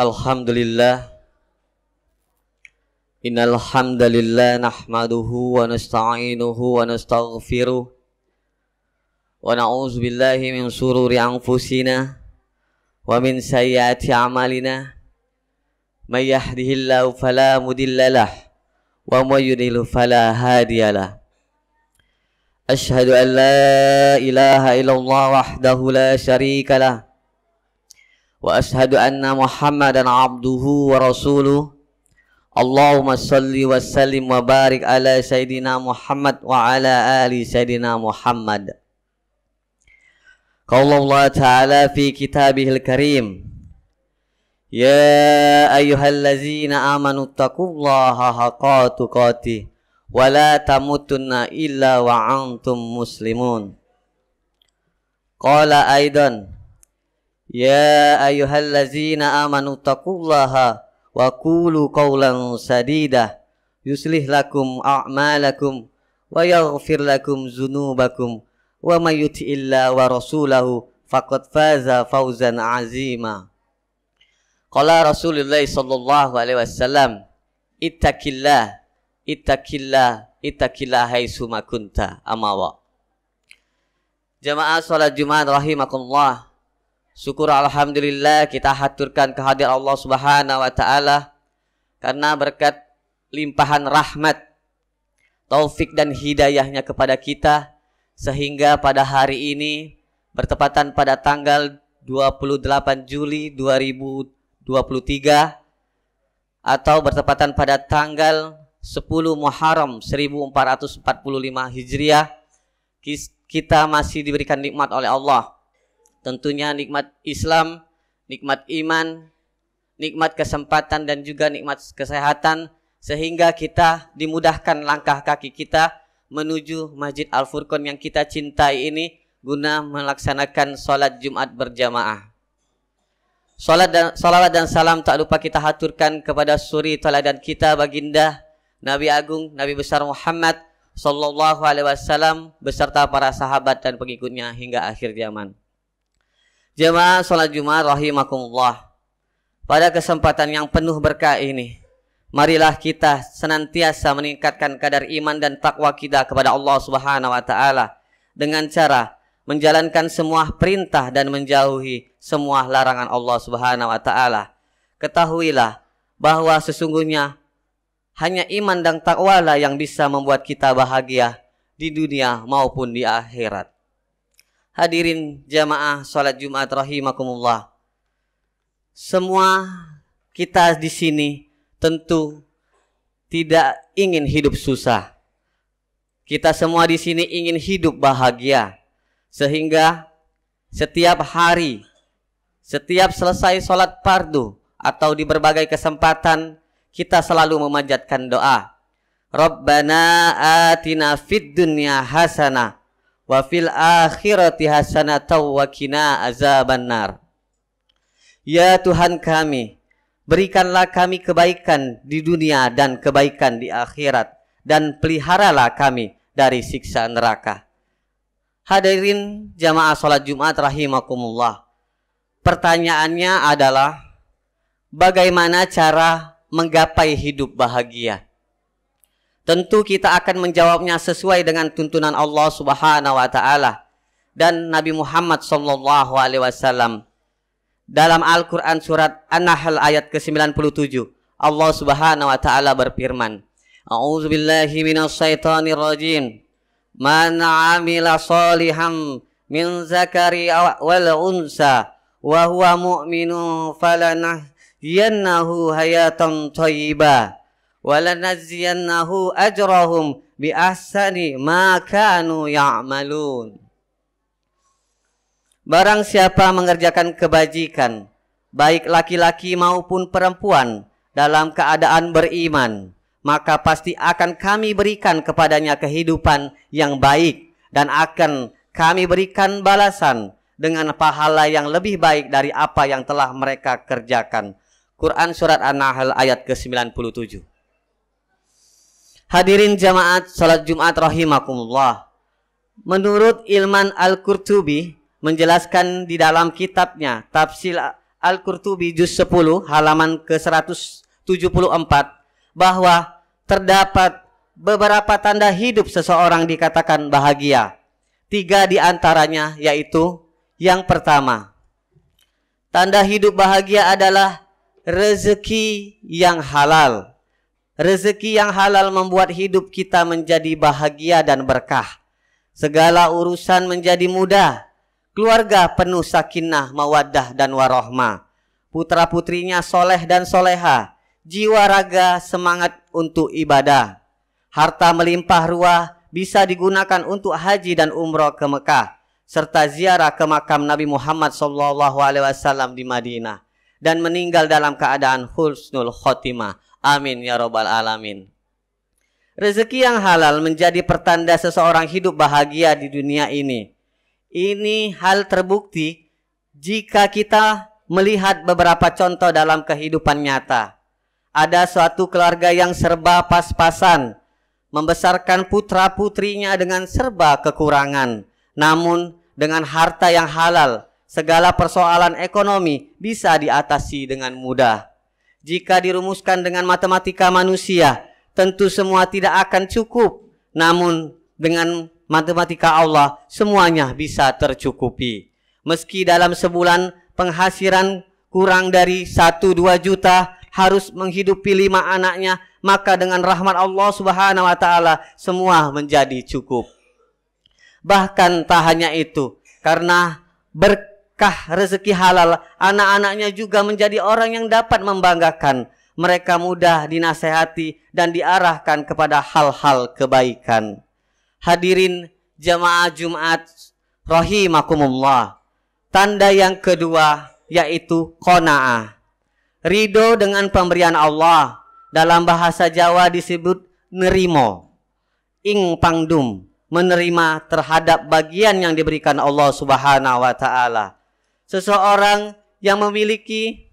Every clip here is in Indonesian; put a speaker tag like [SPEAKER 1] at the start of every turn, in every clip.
[SPEAKER 1] Alhamdulillah. Innal hamdalillah nahmaduhu wa nasta'inuhu wa nastaghfiruh wa na'udzu billahi min shururi anfusina wa min sayyiati a'malina. May yahdihillahu fala mudhillalah wa may yudlil fala hadiyalah. Asyhadu an la ilaha illallah wahdahu la syarikalah wa asyhadu anna Muhammadan abduhu wa rasuluh. Allahumma salli wa sallim wa barik ala Sayyidina Muhammad wa ala ali Sayyidina Muhammad. Qala Allah Ta'ala fi kitabihil karim, ya ayyuhallazina amanu taqullaha haqqa tuqatih wa la tamutunna illa wa antum muslimun. Qala aidan, ya ayyuhallazina amanu taqullaha wa qulu qawlan sadida yuslih lakum a'malakum wa yaghfir lakum dzunubakum wa may yuti'illah wa rasulahu faqad faza fawzan azima. Qala Rasulullah sallallahu alaihi wasallam, ittaqillah ittaqillah ittaqillah haitsu ma kunta amawa. Jamaah salat Jumat rahimakumullah. Syukur alhamdulillah kita haturkan kehadiran Allah Subhanahu wa taala karena berkat limpahan rahmat, taufik dan hidayahnya kepada kita sehingga pada hari ini bertepatan pada tanggal 28 Juli 2023 atau bertepatan pada tanggal 10 Muharram 1445 Hijriah, kita masih diberikan nikmat oleh Allah. Tentunya nikmat Islam, nikmat iman, nikmat kesempatan dan juga nikmat kesehatan, sehingga kita dimudahkan langkah kaki kita menuju Masjid Al-Furqan yang kita cintai ini guna melaksanakan sholat Jumat berjamaah. Salawat dan salam tak lupa kita haturkan kepada suri teladan kita baginda Nabi Agung, Nabi besar Muhammad sallallahu alaihi wasallam beserta para sahabat dan pengikutnya hingga akhir zaman. Jemaah salat Jumat rahimakumullah. Pada kesempatan yang penuh berkah ini, marilah kita senantiasa meningkatkan kadar iman dan takwa kita kepada Allah Subhanahu wa taala dengan cara menjalankan semua perintah dan menjauhi semua larangan Allah Subhanahu wa taala. Ketahuilah bahwa sesungguhnya hanya iman dan takwalah yang bisa membuat kita bahagia di dunia maupun di akhirat. Hadirin jamaah salat Jumat rahimakumullah. Semua kita di sini tentu tidak ingin hidup susah. Kita semua di sini ingin hidup bahagia. Sehingga setiap hari, setiap selesai salat fardu atau di berbagai kesempatan kita selalu memanjatkan doa. Rabbana atina fid dunya hasanah wa fil akhirati hasanatan wa qina azabannar. Ya Tuhan kami, berikanlah kami kebaikan di dunia dan kebaikan di akhirat, dan peliharalah kami dari siksa neraka. Hadirin jamaah salat Jumat rahimakumullah. Pertanyaannya adalah, bagaimana cara menggapai hidup bahagia? Tentu kita akan menjawabnya sesuai dengan tuntunan Allah Subhanahu wa taala dan Nabi Muhammad sallallahu alaihi wasallam. Dalam Al-Qur'an surat An-Nahl ayat ke-97, Allah Subhanahu wa taala berfirman, A'udzubillahi minasyaitonir rajim. Man 'amila shalihan min zakari wal unsa wa huwa mu'minun falanahyiyannahu hayatan thayyibah walanazziyannahu ajrahum bi ahsani ma kanu ya'malun. Barang siapa mengerjakan kebajikan, baik laki-laki maupun perempuan, dalam keadaan beriman, maka pasti akan kami berikan kepadanya kehidupan yang baik dan akan kami berikan balasan dengan pahala yang lebih baik dari apa yang telah mereka kerjakan. Quran surat An-Nahl ayat ke-97. Hadirin jamaat salat Jumat rahimakumullah. Menurut Ilman Al-Qurtubi menjelaskan di dalam kitabnya Tafsir Al-Qurtubi juz 10 halaman ke-174 bahwa terdapat beberapa tanda hidup seseorang dikatakan bahagia. 3 di antaranya yaitu yang pertama, tanda hidup bahagia adalah rezeki yang halal. Rezeki yang halal membuat hidup kita menjadi bahagia dan berkah. Segala urusan menjadi mudah. Keluarga penuh sakinah, mawaddah dan warahmah. Putra-putrinya soleh dan soleha. Jiwa raga semangat untuk ibadah. Harta melimpah ruah bisa digunakan untuk haji dan umroh ke Mekah, serta ziarah ke makam Nabi Muhammad SAW di Madinah, dan meninggal dalam keadaan husnul khotimah. Amin ya rabbal alamin. Rezeki yang halal menjadi pertanda seseorang hidup bahagia di dunia ini. Ini hal terbukti jika kita melihat beberapa contoh dalam kehidupan nyata. Ada suatu keluarga yang serba pas-pasan, membesarkan putra-putrinya dengan serba kekurangan. Namun dengan harta yang halal, segala persoalan ekonomi bisa diatasi dengan mudah. Jika dirumuskan dengan matematika manusia, tentu semua tidak akan cukup. Namun dengan matematika Allah, semuanya bisa tercukupi. Meski dalam sebulan penghasilan kurang dari 1-2 juta, harus menghidupi 5 anaknya, maka dengan rahmat Allah Subhanahu wa taala semua menjadi cukup. Bahkan tak hanya itu, karena berkah rezeki halal, anak-anaknya juga menjadi orang yang dapat membanggakan. Mereka mudah dinasehati dan diarahkan kepada hal-hal kebaikan. Hadirin jamaah Jumat rahimakumullah. Tanda yang kedua yaitu qanaah. Ridho dengan pemberian Allah. Dalam bahasa Jawa disebut nerimo. Ing pangdum, menerima terhadap bagian yang diberikan Allah Subhanahu wa taala. Seseorang yang memiliki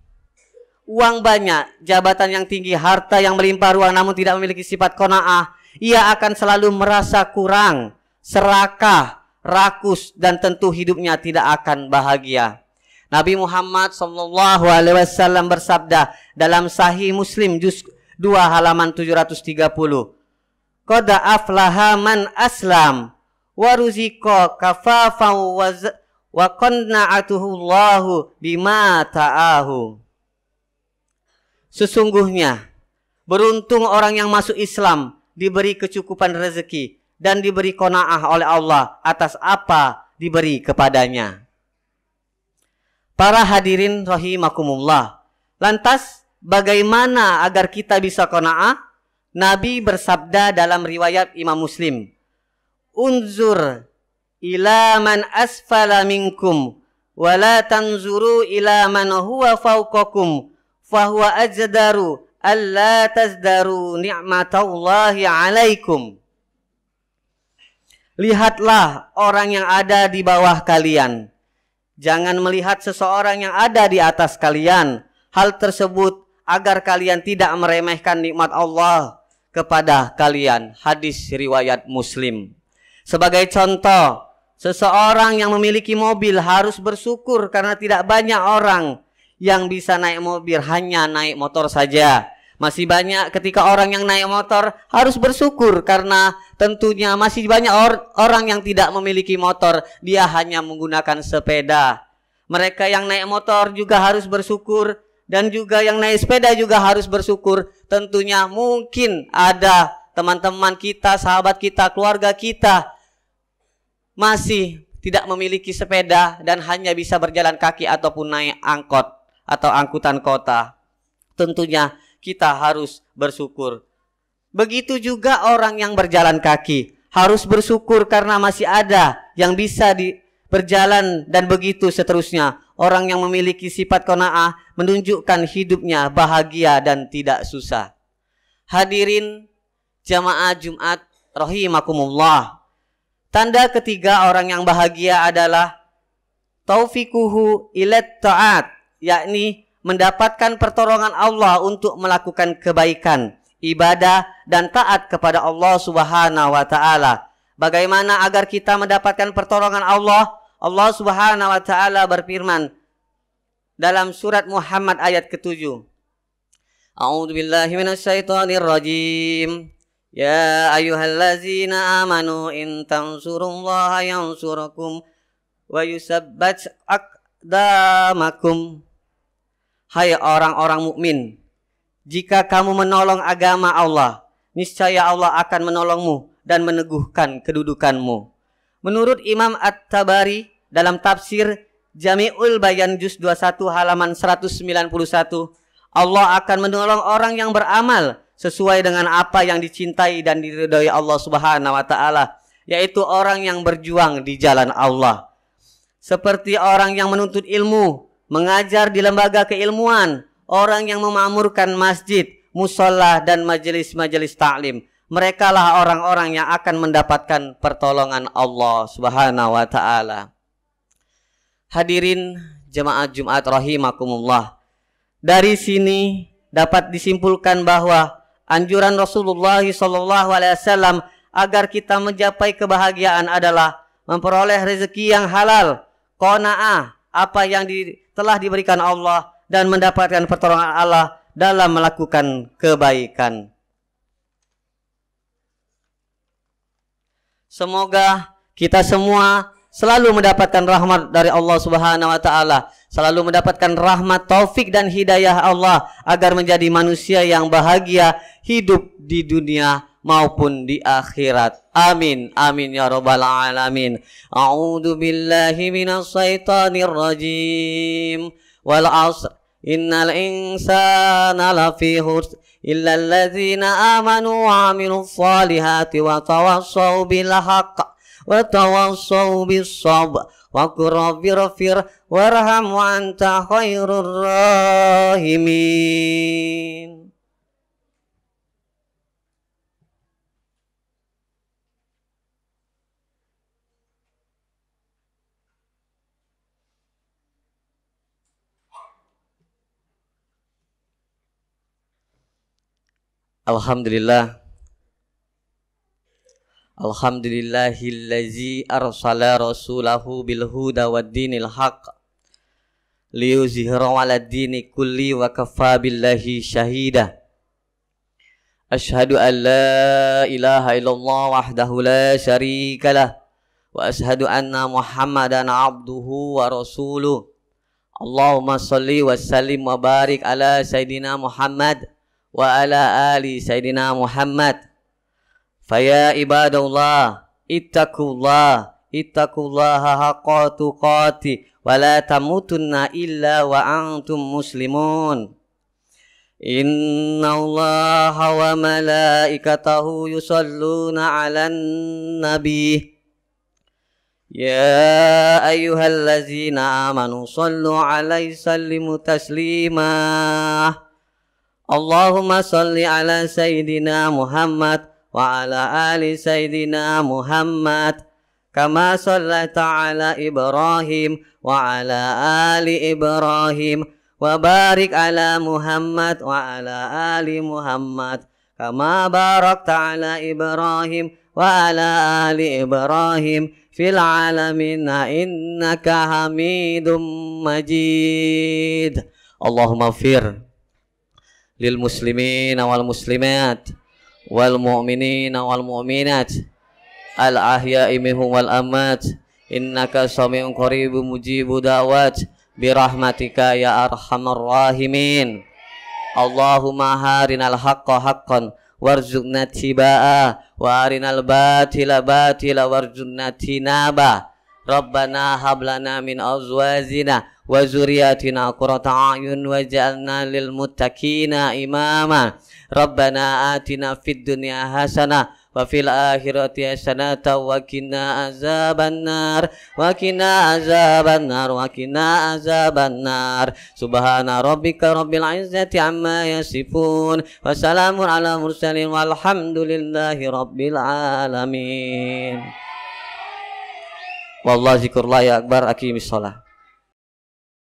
[SPEAKER 1] uang banyak, jabatan yang tinggi, harta yang melimpah ruah, namun tidak memiliki sifat qanaah, ia akan selalu merasa kurang, serakah, rakus, dan tentu hidupnya tidak akan bahagia. Nabi Muhammad SAW bersabda dalam Sahih Muslim juz 2 halaman 730. Qad aflaha man aslam wa ruziqa kafafan wa qanna'atuhu Allahu bima ta'ahu. Sesungguhnya beruntung orang yang masuk Islam, diberi kecukupan rezeki dan diberi qanaah oleh Allah atas apa diberi kepadanya. Para hadirin rahimakumullah. Lantas bagaimana agar kita bisa qanaah? Nabi bersabda dalam riwayat Imam Muslim, "Unzur ila man asfala minkum wa la tanzuru ila man huwa fawqakum fa huwa ajdaru alla tazdaru ni'matallahi 'alaikum." Lihatlah orang yang ada di bawah kalian. Jangan melihat seseorang yang ada di atas kalian. Hal tersebut agar kalian tidak meremehkan nikmat Allah kepada kalian. Hadis riwayat Muslim. Sebagai contoh, seseorang yang memiliki mobil harus bersyukur karena tidak banyak orang yang bisa naik mobil, hanya naik motor saja. Masih banyak ketika orang yang naik motor harus bersyukur karena tentunya masih banyak orang yang tidak memiliki motor, dia hanya menggunakan sepeda. Mereka yang naik motor juga harus bersyukur, dan juga yang naik sepeda juga harus bersyukur. Tentunya mungkin ada teman-teman kita, sahabat kita, keluarga kita masih tidak memiliki sepeda dan hanya bisa berjalan kaki ataupun naik angkot atau angkutan kota. Tentunya kita harus bersyukur. Begitu juga orang yang berjalan kaki harus bersyukur karena masih ada yang bisa berjalan, dan begitu seterusnya. Orang yang memiliki sifat qanaah menunjukkan hidupnya bahagia dan tidak susah. Hadirin jamaah Jumat rahimakumullah. Tanda ketiga orang yang bahagia adalah taufiquhu ilat ta'at, yakni mendapatkan pertolongan Allah untuk melakukan kebaikan, ibadah, dan taat kepada Allah Subhanahu wa taala. Bagaimana agar kita mendapatkan pertolongan Allah? Allah Subhanahu wa taala berfirman dalam surat Muhammad ayat ke-7. A'udzubillahi minasyaitonirrajim. Ya ayyuhallazina amanu in tansurullaha yansurakum wa yusabbat aqdamakum. Hai orang-orang mukmin, jika kamu menolong agama Allah, niscaya Allah akan menolongmu dan meneguhkan kedudukanmu. Menurut Imam At-Tabari dalam tafsir Jami'ul Bayan juz 21 halaman 191, Allah akan menolong orang yang beramal sesuai dengan apa yang dicintai dan diridhoi Allah Subhanahu wa taala, yaitu orang yang berjuang di jalan Allah. Seperti orang yang menuntut ilmu, mengajar di lembaga keilmuan, orang yang memakmurkan masjid, musola dan majelis-majelis taklim. Mereka lah orang-orang yang akan mendapatkan pertolongan Allah Subhanahu wa taala. Hadirin jemaah Jumat rahimakumullah. Dari sini dapat disimpulkan bahwa anjuran Rasulullah SAW agar kita mencapai kebahagiaan adalah memperoleh rezeki yang halal, qanaah apa yang telah diberikan Allah, dan mendapatkan pertolongan Allah dalam melakukan kebaikan. Semoga kita semua selalu mendapatkan rahmat dari Allah Subhanahu wa taala, selalu mendapatkan rahmat, taufik dan hidayah Allah agar menjadi manusia yang bahagia hidup di dunia maupun di akhirat. Amin amin ya rabbal alamin. A'udzu billahi minas syaitonir rajim. Wal 'asr innal insana lafi khusr illa alladzina amanu wa 'amilus shalihati wa tawassaw bil haqq wa tawassaw bis sabr wa qur rabbir warham wa anta khairur rahimin. Alhamdulillah. Alhamdulillahillazi arsala rasulahu bil huda wad dinil haqq liyuzhirahu 'alad dini kulli wa kafa billahi syahida. Asyhadu an la ilaha illallah wahdahu la syarikalah wa asyhadu anna Muhammadan 'abduhu wa rasuluh. Allahumma shalli wa sallim wa barik ala sayidina Muhammad wa ala ali Sayyidina Muhammad. Faya ibadallah ittaqullaha haqqa tuqati wa la tamutunna illa wa antum muslimun. Innallaha wa malaikatahu yusalluna 'alan nabi. Ya ayyuhallazina amanu sallu 'alaihi sallimu taslima. Allahumma salli ala Sayyidina Muhammad wa ala ali Sayyidina Muhammad kama sallaita ala Ibrahim wa ala ali Ibrahim wa barik ala Muhammad wa ala ali Muhammad kama barakta ala Ibrahim wa ala ali Ibrahim fil alamin innaka Hamidum Majid. Allahumma fir lil muslimina wal muslimat wal mu'minina wal mu'minat al ahya'i minhum wal amwat innaka sami'un qaribun mujibud da'wat bi rahmatika ya arhamar rahimin. Allahumma harinal haqqa haqqan warzuqna tibaa wa arinal batila batila warzuqna tinaba. Rabbana hab lana min azwajina wa zuriyatina qurrata a'yun waj'alna lil muttaqina imama. Rabbana atina fid dunya hasanah wa fil akhirati hasanah wa qina azabannar wa qina azabannar wa qina azabannar. Subhana rabbika rabbil izzati amma yasifun wa salamun ala mursalin walhamdulillahi rabbil alamin. Wallahu zikrullah ya akbar. Aqimis shalah.